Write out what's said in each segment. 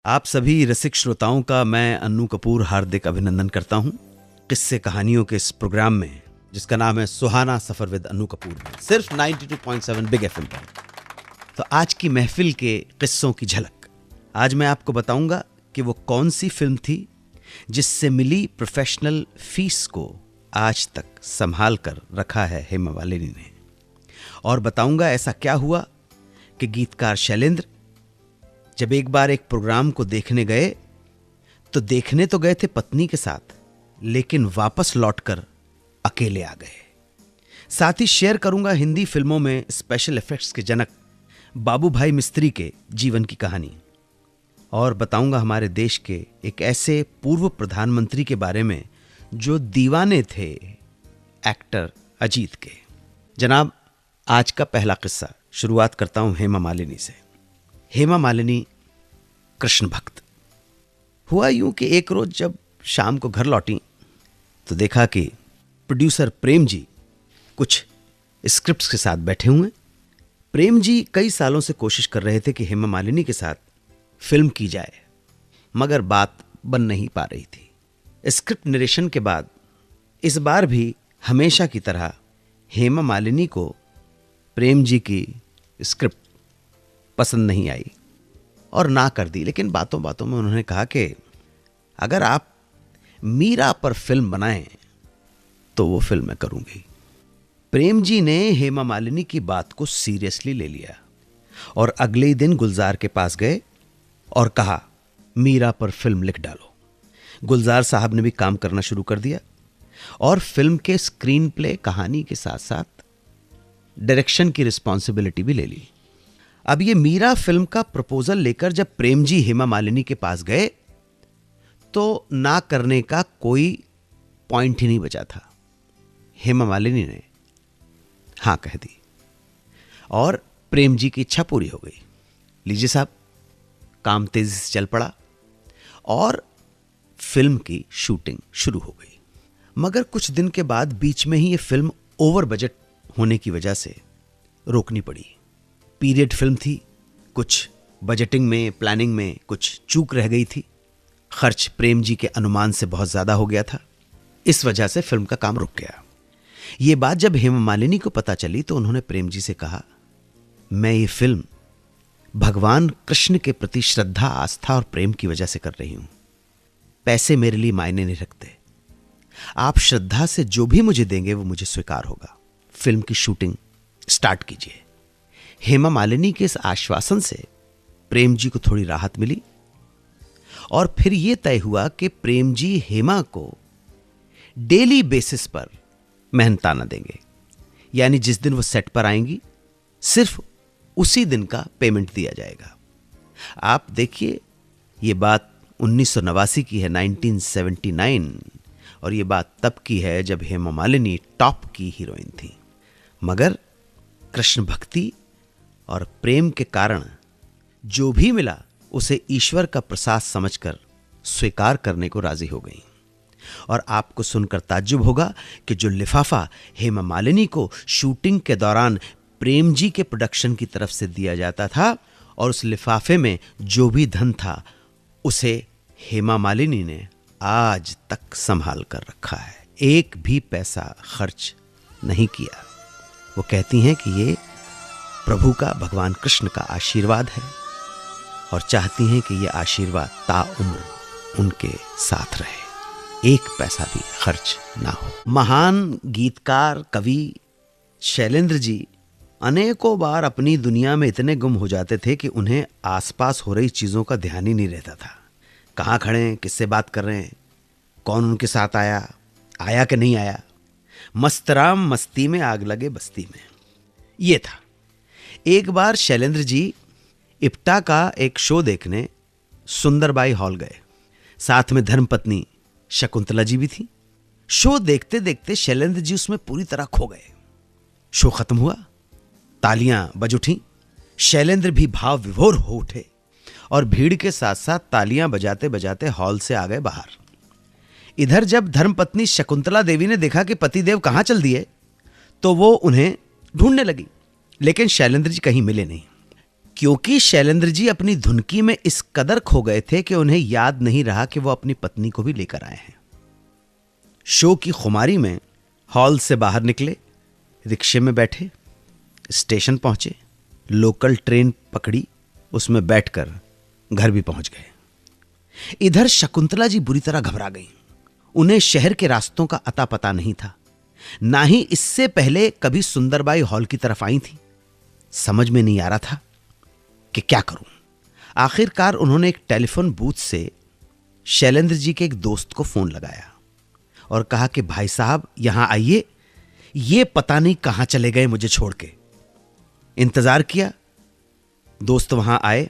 आप सभी रसिक श्रोताओं का मैं अन्नू कपूर हार्दिक अभिनंदन करता हूं किस्से कहानियों के इस प्रोग्राम में जिसका नाम है सुहाना सफर विद अन्नू कपूर में, सिर्फ 92.7 बिग एफएम पर। तो आज की महफिल के किस्सों की झलक आज मैं आपको बताऊंगा कि वो कौन सी फिल्म थी जिससे मिली प्रोफेशनल फीस को आज तक संभाल कर रखा है हेमा मालिनी ने, और बताऊंगा ऐसा क्या हुआ कि गीतकार शैलेंद्र जब एक बार एक प्रोग्राम को देखने गए तो देखने तो गए थे पत्नी के साथ, लेकिन वापस लौटकर अकेले आ गए। साथ ही शेयर करूंगा हिंदी फिल्मों में स्पेशल इफेक्ट्स के जनक बाबू भाई मिस्त्री के जीवन की कहानी, और बताऊंगा हमारे देश के एक ऐसे पूर्व प्रधानमंत्री के बारे में जो दीवाने थे एक्टर अजीत के। जनाब, आज का पहला किस्सा शुरुआत करता हूं हेमा मालिनी से। हेमा मालिनी कृष्ण भक्त। हुआ यूं कि एक रोज जब शाम को घर लौटी तो देखा कि प्रोड्यूसर प्रेम जी कुछ स्क्रिप्ट्स के साथ बैठे हुए। प्रेम जी कई सालों से कोशिश कर रहे थे कि हेमा मालिनी के साथ फिल्म की जाए, मगर बात बन नहीं पा रही थी। स्क्रिप्ट नरेशन के बाद इस बार भी हमेशा की तरह हेमा मालिनी को प्रेम जी की स्क्रिप्ट पसंद नहीं आई और ना कर दी। लेकिन बातों बातों में उन्होंने कहा कि अगर आप मीरा पर फिल्म बनाएं तो वो फिल्म मैं करूंगी। प्रेम जी ने हेमा मालिनी की बात को सीरियसली ले लिया और अगले ही दिन गुलजार के पास गए और कहा मीरा पर फिल्म लिख डालो। गुलजार साहब ने भी काम करना शुरू कर दिया और फिल्म के स्क्रीन प्ले, कहानी के साथ साथ डायरेक्शन की रिस्पॉन्सिबिलिटी भी ले ली। अब ये मीरा फिल्म का प्रपोजल लेकर जब प्रेम जी हेमा मालिनी के पास गए तो ना करने का कोई पॉइंट ही नहीं बचा था। हेमा मालिनी ने हां कह दी और प्रेम जी की इच्छा पूरी हो गई। लीजिए साहब, काम तेजी से चल पड़ा और फिल्म की शूटिंग शुरू हो गई। मगर कुछ दिन के बाद बीच में ही ये फिल्म ओवर बजट होने की वजह से रोकनी पड़ी। पीरियड फिल्म थी, कुछ बजटिंग में, प्लानिंग में कुछ चूक रह गई थी। खर्च प्रेम जी के अनुमान से बहुत ज्यादा हो गया था। इस वजह से फिल्म का काम रुक गया। यह बात जब हेमा मालिनी को पता चली तो उन्होंने प्रेम जी से कहा, मैं ये फिल्म भगवान कृष्ण के प्रति श्रद्धा, आस्था और प्रेम की वजह से कर रही हूं। पैसे मेरे लिए मायने नहीं रखते। आप श्रद्धा से जो भी मुझे देंगे वो मुझे स्वीकार होगा। फिल्म की शूटिंग स्टार्ट कीजिए। हेमा मालिनी के इस आश्वासन से प्रेम जी को थोड़ी राहत मिली और फिर यह तय हुआ कि प्रेम जी हेमा को डेली बेसिस पर मेहनताना देंगे, यानी जिस दिन वो सेट पर आएंगी सिर्फ उसी दिन का पेमेंट दिया जाएगा। आप देखिए, यह बात 1989 की है, 1979, और यह बात तब की है जब हेमा मालिनी टॉप की हीरोइन थी। मगर कृष्ण भक्ति और प्रेम के कारण जो भी मिला उसे ईश्वर का प्रसाद समझकर स्वीकार करने को राजी हो गई। और आपको सुनकर ताज्जुब होगा कि जो लिफाफा हेमा मालिनी को शूटिंग के दौरान प्रेम जी के प्रोडक्शन की तरफ से दिया जाता था और उस लिफाफे में जो भी धन था उसे हेमा मालिनी ने आज तक संभाल कर रखा है। एक भी पैसा खर्च नहीं किया। वो कहती हैं कि ये प्रभु का, भगवान कृष्ण का आशीर्वाद है और चाहती हैं कि ये आशीर्वाद ताउम्र उनके साथ रहे, एक पैसा भी खर्च ना हो। महान गीतकार, कवि शैलेंद्र जी अनेकों बार अपनी दुनिया में इतने गुम हो जाते थे कि उन्हें आसपास हो रही चीजों का ध्यान ही नहीं रहता था। कहाँ खड़े हैं, किससे बात कर रहे हैं, कौन उनके साथ आया कि नहीं आया। मस्तराम मस्ती में आग लगे बस्ती में, ये था। एक बार शैलेंद्र जी इप्टा का एक शो देखने सुंदरबाई हॉल गए। साथ में धर्मपत्नी शकुंतला जी भी थी। शो देखते देखते शैलेंद्र जी उसमें पूरी तरह खो गए। शो खत्म हुआ, तालियां बज उठी। शैलेंद्र भी भाव विभोर हो उठे और भीड़ के साथ साथ तालियां बजाते बजाते हॉल से आ गए बाहर। इधर जब धर्मपत्नी शकुंतला देवी ने देखा कि पतिदेव कहां चल दिए तो वो उन्हें ढूंढने लगी, लेकिन शैलेंद्र जी कहीं मिले नहीं। क्योंकि शैलेंद्र जी अपनी धुनकी में इस कदर खो गए थे कि उन्हें याद नहीं रहा कि वो अपनी पत्नी को भी लेकर आए हैं। शो की खुमारी में हॉल से बाहर निकले, रिक्शे में बैठे, स्टेशन पहुंचे, लोकल ट्रेन पकड़ी, उसमें बैठकर घर भी पहुंच गए। इधर शकुंतला जी बुरी तरह घबरा गईं। उन्हें शहर के रास्तों का अता पता नहीं था, ना ही इससे पहले कभी सुंदरबाई हॉल की तरफ आई थी। समझ में नहीं आ रहा था कि क्या करूं। आखिरकार उन्होंने एक टेलीफोन बूथ से शैलेंद्र जी के एक दोस्त को फोन लगाया और कहा कि भाई साहब यहां आइए, ये पता नहीं कहां चले गए मुझे छोड़ के। इंतजार किया, दोस्त वहां आए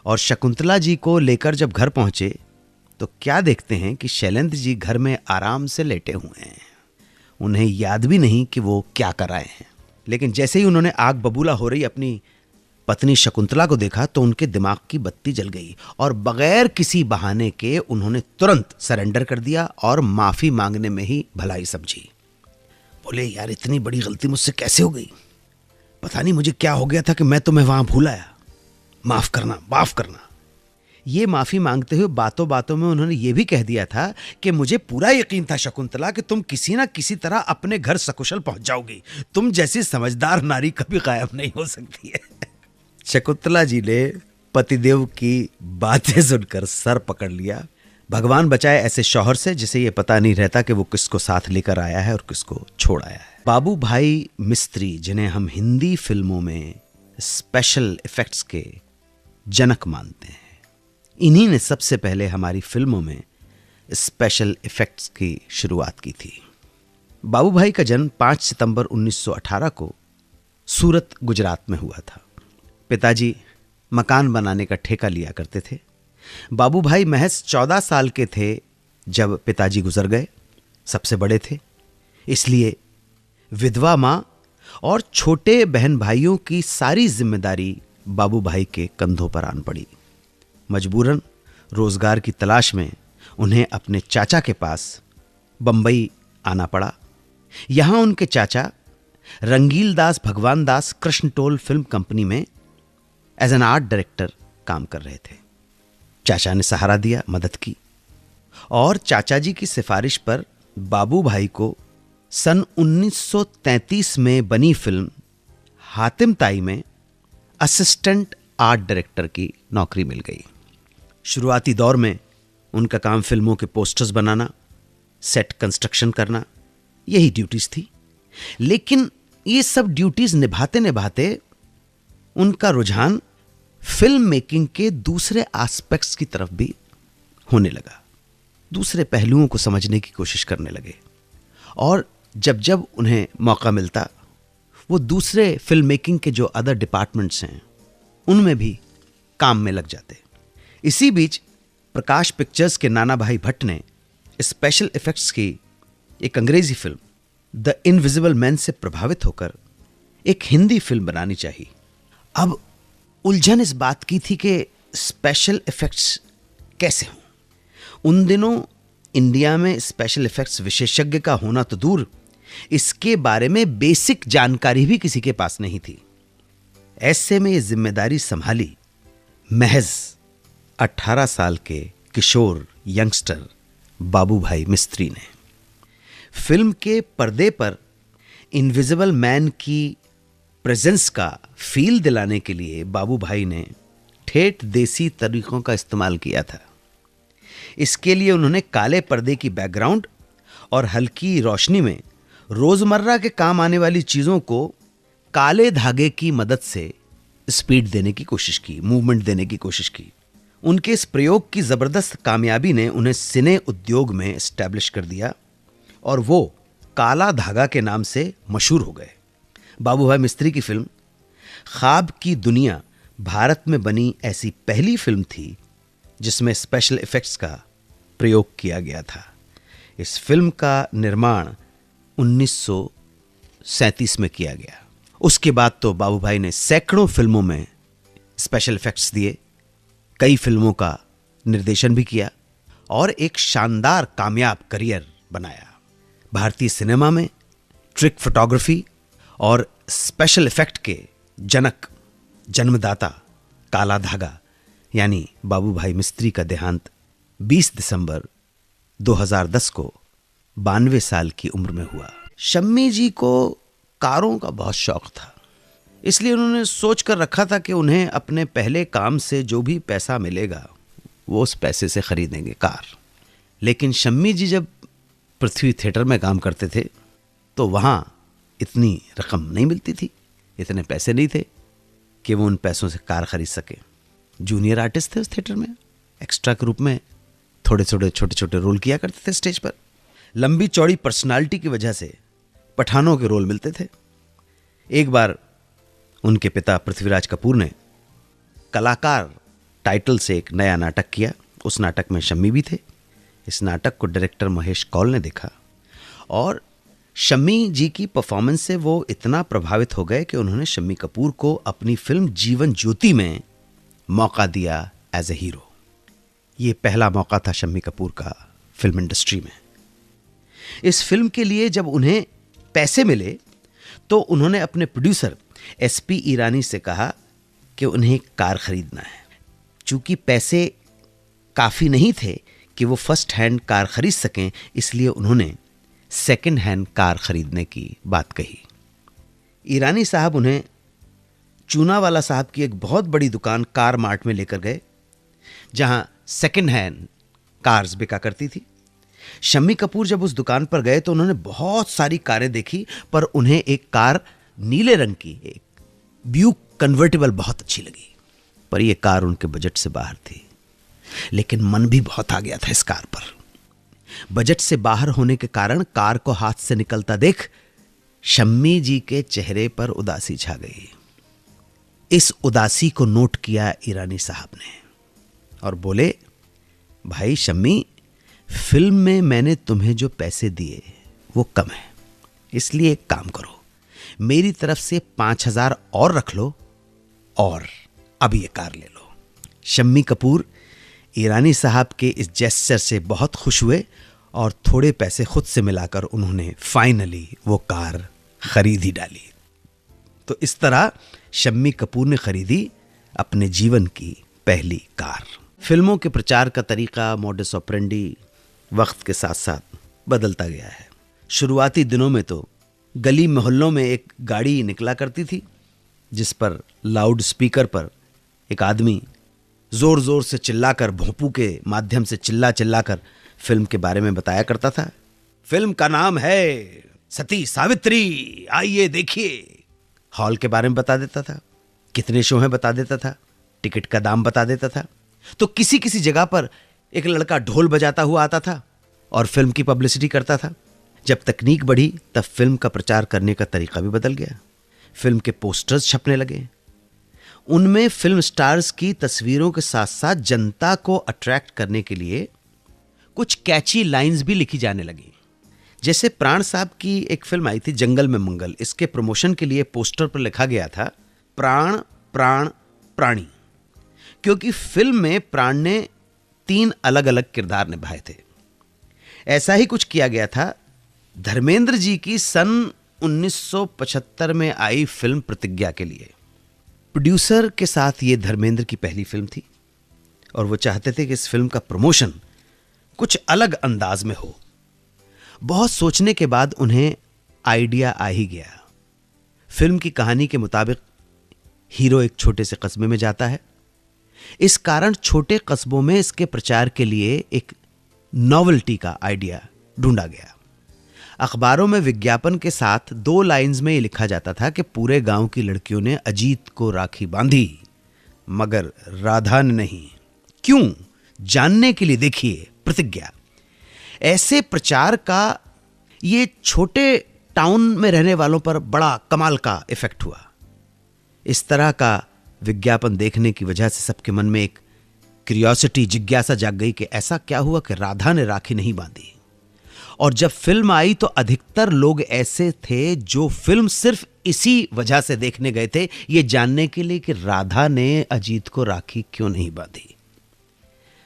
और शकुंतला जी को लेकर जब घर पहुंचे तो क्या देखते हैं कि शैलेंद्र जी घर में आराम से लेटे हुए हैं। उन्हें याद भी नहीं कि वो क्या कर रहे हैं। लेकिन जैसे ही उन्होंने आग बबूला हो रही अपनी पत्नी शकुंतला को देखा तो उनके दिमाग की बत्ती जल गई और बगैर किसी बहाने के उन्होंने तुरंत सरेंडर कर दिया और माफी मांगने में ही भलाई समझी। बोले, यार इतनी बड़ी गलती मुझसे कैसे हो गई, पता नहीं मुझे क्या हो गया था कि मैं तुम्हें वहां भूल आया, माफ करना माफ करना। ये माफी मांगते हुए बातों बातों में उन्होंने ये भी कह दिया था कि मुझे पूरा यकीन था शकुंतला कि तुम किसी ना किसी तरह अपने घर सकुशल पहुंच जाओगी, तुम जैसी समझदार नारी कभी गायब नहीं हो सकती है। शकुंतला जी ने पतिदेव की बातें सुनकर सर पकड़ लिया। भगवान बचाए ऐसे शौहर से जिसे ये पता नहीं रहता कि वो किसको साथ लेकर आया है और किसको छोड़ आया है। बाबू भाई मिस्त्री, जिन्हें हम हिंदी फिल्मों में स्पेशल इफेक्ट्स के जनक मानते हैं, इन्हीं ने सबसे पहले हमारी फिल्मों में स्पेशल इफेक्ट्स की शुरुआत की थी। बाबू भाई का जन्म 5 सितंबर 1918 को सूरत, गुजरात में हुआ था। पिताजी मकान बनाने का ठेका लिया करते थे। बाबू भाई महज 14 साल के थे जब पिताजी गुजर गए। सबसे बड़े थे, इसलिए विधवा मां और छोटे बहन भाइयों की सारी जिम्मेदारी बाबू भाई के कंधों पर आन पड़ी। मजबूरन रोजगार की तलाश में उन्हें अपने चाचा के पास बंबई आना पड़ा। यहां उनके चाचा रंगील दास भगवान दास कृष्ण टोल फिल्म कंपनी में एज एन आर्ट डायरेक्टर काम कर रहे थे। चाचा ने सहारा दिया, मदद की और चाचा जी की सिफारिश पर बाबू भाई को सन 1933 में बनी फिल्म हातिम ताई में असिस्टेंट आर्ट डायरेक्टर की नौकरी मिल गई। शुरुआती दौर में उनका काम फिल्मों के पोस्टर्स बनाना, सेट कंस्ट्रक्शन करना, यही ड्यूटीज थी। लेकिन ये सब ड्यूटीज निभाते निभाते उनका रुझान फिल्म मेकिंग के दूसरे एस्पेक्ट्स की तरफ भी होने लगा। दूसरे पहलुओं को समझने की कोशिश करने लगे और जब जब उन्हें मौका मिलता वो दूसरे फिल्म मेकिंग के जो अदर डिपार्टमेंट्स हैं उनमें भी काम में लग जाते। इसी बीच प्रकाश पिक्चर्स के नाना भाई भट्ट ने स्पेशल इफेक्ट्स की एक अंग्रेजी फिल्म द इनविजिबल मैन से प्रभावित होकर एक हिंदी फिल्म बनानी चाहिए। अब उलझन इस बात की थी कि स्पेशल इफेक्ट्स कैसे हों। उन दिनों इंडिया में स्पेशल इफेक्ट्स विशेषज्ञ का होना तो दूर, इसके बारे में बेसिक जानकारी भी किसी के पास नहीं थी। ऐसे में ये जिम्मेदारी संभाली महज 18 साल के किशोर यंगस्टर बाबू भाई मिस्त्री ने। फिल्म के पर्दे पर इनविजिबल मैन की प्रेजेंस का फील दिलाने के लिए बाबू भाई ने ठेठ देसी तरीकों का इस्तेमाल किया था। इसके लिए उन्होंने काले पर्दे की बैकग्राउंड और हल्की रोशनी में रोजमर्रा के काम आने वाली चीजों को काले धागे की मदद से स्पीड देने की कोशिश की, मूवमेंट देने की कोशिश की। उनके इस प्रयोग की जबरदस्त कामयाबी ने उन्हें सिने उद्योग में एस्टैब्लिश कर दिया और वो काला धागा के नाम से मशहूर हो गए। बाबू भाई मिस्त्री की फिल्म ख्वाब की दुनिया भारत में बनी ऐसी पहली फिल्म थी जिसमें स्पेशल इफेक्ट्स का प्रयोग किया गया था। इस फिल्म का निर्माण 1937 में किया गया। उसके बाद तो बाबू भाई ने सैकड़ों फिल्मों में स्पेशल इफेक्ट्स दिए, कई फिल्मों का निर्देशन भी किया और एक शानदार कामयाब करियर बनाया। भारतीय सिनेमा में ट्रिक फोटोग्राफी और स्पेशल इफेक्ट के जनक, जन्मदाता काला धागा यानी बाबू भाई मिस्त्री का देहांत 20 दिसंबर 2010 को 92 साल की उम्र में हुआ। शम्मी जी को कारों का बहुत शौक था, इसलिए उन्होंने सोच कर रखा था कि उन्हें अपने पहले काम से जो भी पैसा मिलेगा वो उस पैसे से खरीदेंगे कार। लेकिन शम्मी जी जब पृथ्वी थिएटर में काम करते थे तो वहाँ इतनी रकम नहीं मिलती थी, इतने पैसे नहीं थे कि वो उन पैसों से कार खरीद सके। जूनियर आर्टिस्ट थे उस थिएटर में, एक्स्ट्रा के रूप में थोड़े थोड़े छोटे छोटे रोल किया करते थे स्टेज पर। लंबी चौड़ी पर्सनालिटी की वजह से पठानों के रोल मिलते थे। एक बार उनके पिता पृथ्वीराज कपूर ने कलाकार टाइटल से एक नया नाटक किया। उस नाटक में शम्मी भी थे। इस नाटक को डायरेक्टर महेश कौल ने देखा और शम्मी जी की परफॉर्मेंस से वो इतना प्रभावित हो गए कि उन्होंने शम्मी कपूर को अपनी फिल्म जीवन ज्योति में मौका दिया एज ए हीरो। ये पहला मौका था शम्मी कपूर का फिल्म इंडस्ट्री में। इस फिल्म के लिए जब उन्हें पैसे मिले तो उन्होंने अपने प्रोड्यूसर एसपी ईरानी से कहा कि उन्हें कार खरीदना है। चूंकि पैसे काफ़ी नहीं थे कि वो फर्स्ट हैंड कार खरीद सकें, इसलिए उन्होंने सेकंड हैंड कार खरीदने की बात कही। ईरानी साहब उन्हें चूनावाला साहब की एक बहुत बड़ी दुकान कार मार्ट में लेकर गए, जहां सेकंड हैंड कार्स बिका करती थी। शम्मी कपूर जब उस दुकान पर गए तो उन्होंने बहुत सारी कारें देखी, पर उन्हें एक कार नीले रंग की, एक ब्यूक कन्वर्टिबल बहुत अच्छी लगी, पर यह कार उनके बजट से बाहर थी। लेकिन मन भी बहुत आ गया था इस कार पर। बजट से बाहर होने के कारण कार को हाथ से निकलता देख शम्मी जी के चेहरे पर उदासी छा गई। इस उदासी को नोट किया ईरानी साहब ने और बोले, भाई शम्मी, फिल्म में मैंने तुम्हें जो पैसे दिए वो कम है, इसलिए एक काम करो, मेरी तरफ से 5,000 और रख लो और अब ये कार ले लो। शम्मी कपूर ईरानी साहब के इस जेस्चर से बहुत खुश हुए और थोड़े पैसे खुद से मिलाकर उन्होंने फाइनली वो कार खरीद ही डाली। तो इस तरह शम्मी कपूर ने खरीदी अपने जीवन की पहली कार। फिल्मों के प्रचार का तरीका, मोडस ऑपरेंडी वक्त के साथ साथ बदलता गया है। शुरुआती दिनों में तो गली मोहल्लों में एक गाड़ी निकला करती थी जिस पर लाउड स्पीकर पर एक आदमी जोर जोर से चिल्लाकर, भोंपू के माध्यम से चिल्ला चिल्लाकर फिल्म के बारे में बताया करता था। फिल्म का नाम है सती सावित्री, आइए देखिए। हॉल के बारे में बता देता था, कितने शो हैं बता देता था, टिकट का दाम बता देता था। तो किसी किसी जगह पर एक लड़का ढोल बजाता हुआ आता था और फिल्म की पब्लिसिटी करता था। जब तकनीक बढ़ी तब फिल्म का प्रचार करने का तरीका भी बदल गया। फिल्म के पोस्टर्स छपने लगे, उनमें फिल्म स्टार्स की तस्वीरों के साथ साथ जनता को अट्रैक्ट करने के लिए कुछ कैची लाइंस भी लिखी जाने लगी। जैसे प्राण साहब की एक फिल्म आई थी जंगल में मंगल, इसके प्रमोशन के लिए पोस्टर पर लिखा गया था प्राण प्राण प्राणी, क्योंकि फिल्म में प्राण ने 3 अलग अलग किरदार निभाए थे। ऐसा ही कुछ किया गया था धर्मेंद्र जी की सन 1975 में आई फिल्म प्रतिज्ञा के लिए। प्रोड्यूसर के साथ ये धर्मेंद्र की पहली फिल्म थी और वो चाहते थे कि इस फिल्म का प्रमोशन कुछ अलग अंदाज में हो। बहुत सोचने के बाद उन्हें आइडिया आ ही गया। फिल्म की कहानी के मुताबिक हीरो एक छोटे से कस्बे में जाता है। इस कारण छोटे कस्बों में इसके प्रचार के लिए एक नॉवेल्टी का आइडिया ढूंढा गया। अखबारों में विज्ञापन के साथ 2 लाइंस में यह लिखा जाता था कि पूरे गांव की लड़कियों ने अजीत को राखी बांधी मगर राधा ने नहीं। क्यों, जानने के लिए देखिए प्रतिज्ञा। ऐसे प्रचार का ये छोटे टाउन में रहने वालों पर बड़ा कमाल का इफेक्ट हुआ। इस तरह का विज्ञापन देखने की वजह से सबके मन में एक क्यूरियोसिटी, जिज्ञासा जाग गई कि ऐसा क्या हुआ कि राधा ने राखी नहीं बांधी। और जब फिल्म आई तो अधिकतर लोग ऐसे थे जो फिल्म सिर्फ इसी वजह से देखने गए थे, ये जानने के लिए कि राधा ने अजीत को राखी क्यों नहीं बांधी।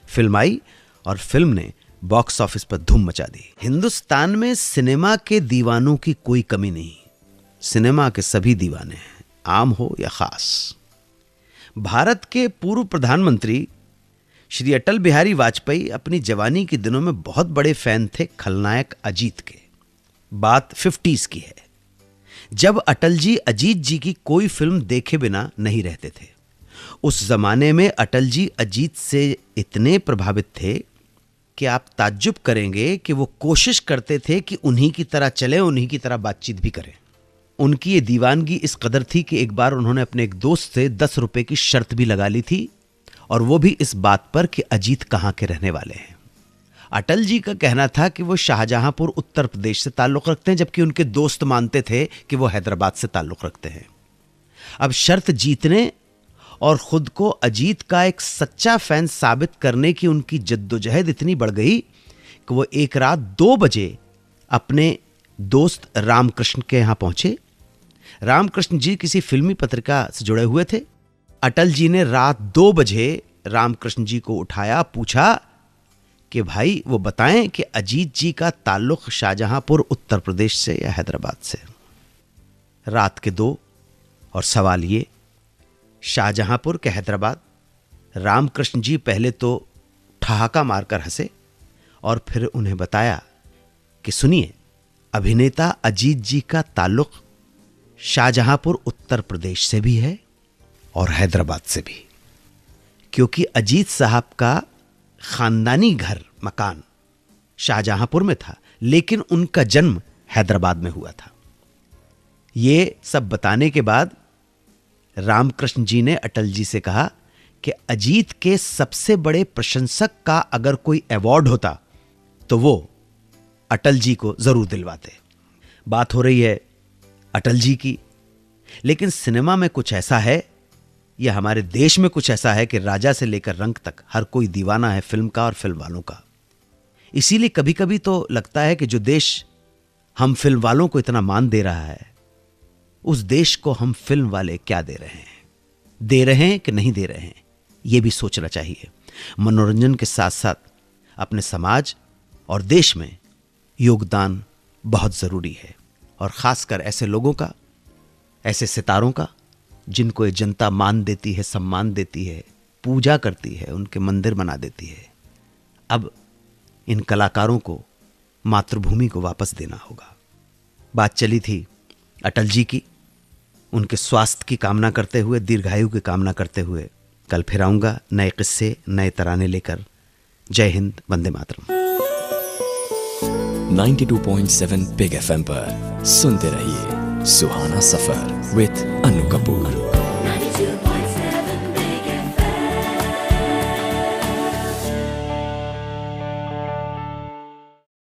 फिल्म आई और फिल्म ने बॉक्स ऑफिस पर धूम मचा दी। हिंदुस्तान में सिनेमा के दीवानों की कोई कमी नहीं। सिनेमा के सभी दीवाने हैं, आम हो या खास। भारत के पूर्व प्रधानमंत्री श्री अटल बिहारी वाजपेयी अपनी जवानी के दिनों में बहुत बड़े फैन थे खलनायक अजीत के। बात 50s की है, जब अटल जी अजीत जी की कोई फिल्म देखे बिना नहीं रहते थे। उस जमाने में अटल जी अजीत से इतने प्रभावित थे कि आप ताज्जुब करेंगे कि वो कोशिश करते थे कि उन्हीं की तरह चले, उन्हीं की तरह बातचीत भी करें। उनकी ये दीवानगी इस कदर थी कि एक बार उन्होंने अपने एक दोस्त से 10 रुपए की शर्त भी लगा ली थी, और वो भी इस बात पर कि अजीत कहाँ के रहने वाले हैं। अटल जी का कहना था कि वो शाहजहांपुर उत्तर प्रदेश से ताल्लुक़ रखते हैं, जबकि उनके दोस्त मानते थे कि वो हैदराबाद से ताल्लुक़ रखते हैं। अब शर्त जीतने और खुद को अजीत का एक सच्चा फैन साबित करने की उनकी जद्दोजहद इतनी बढ़ गई कि वो एक रात 2 बजे अपने दोस्त रामकृष्ण के यहाँ पहुंचे। रामकृष्ण जी किसी फिल्मी पत्रिका से जुड़े हुए थे। अटल जी ने रात 2 बजे रामकृष्ण जी को उठाया, पूछा कि भाई वो बताएं कि अजीत जी का ताल्लुक शाहजहांपुर उत्तर प्रदेश से या हैदराबाद से। रात के 2 और सवाल ये, शाहजहांपुर के हैदराबाद। रामकृष्ण जी पहले तो ठहाका मारकर हंसे और फिर उन्हें बताया कि सुनिए, अभिनेता अजीत जी का ताल्लुक शाहजहांपुर उत्तर प्रदेश से भी है और हैदराबाद से भी, क्योंकि अजीत साहब का खानदानी घर मकान शाहजहांपुर में था, लेकिन उनका जन्म हैदराबाद में हुआ था। ये सब बताने के बाद रामकृष्ण जी ने अटल जी से कहा कि अजीत के सबसे बड़े प्रशंसक का अगर कोई अवार्ड होता तो वो अटल जी को जरूर दिलवाते। बात हो रही है अटल जी की, लेकिन सिनेमा में कुछ ऐसा है, या हमारे देश में कुछ ऐसा है कि राजा से लेकर रंक तक हर कोई दीवाना है फिल्म का और फिल्म वालों का। इसीलिए कभी कभी तो लगता है कि जो देश हम फिल्म वालों को इतना मान दे रहा है, उस देश को हम फिल्म वाले क्या दे रहे हैं कि नहीं दे रहे हैं, यह भी सोचना चाहिए। मनोरंजन के साथ साथ अपने समाज और देश में योगदान बहुत जरूरी है, और खासकर ऐसे लोगों का, ऐसे सितारों का जिनको ये जनता मान देती है, सम्मान देती है, पूजा करती है, उनके मंदिर बना देती है। अब इन कलाकारों को मातृभूमि को वापस देना होगा। बात चली थी अटल जी की, उनके स्वास्थ्य की कामना करते हुए, दीर्घायु की कामना करते हुए कल फिर आऊंगा नए किस्से, नए तराने लेकर। जय हिंद, वंदे मातरम। 92.7 बिग FM पर सुनते रहिए सुहाना सफर विद अनु कपूर।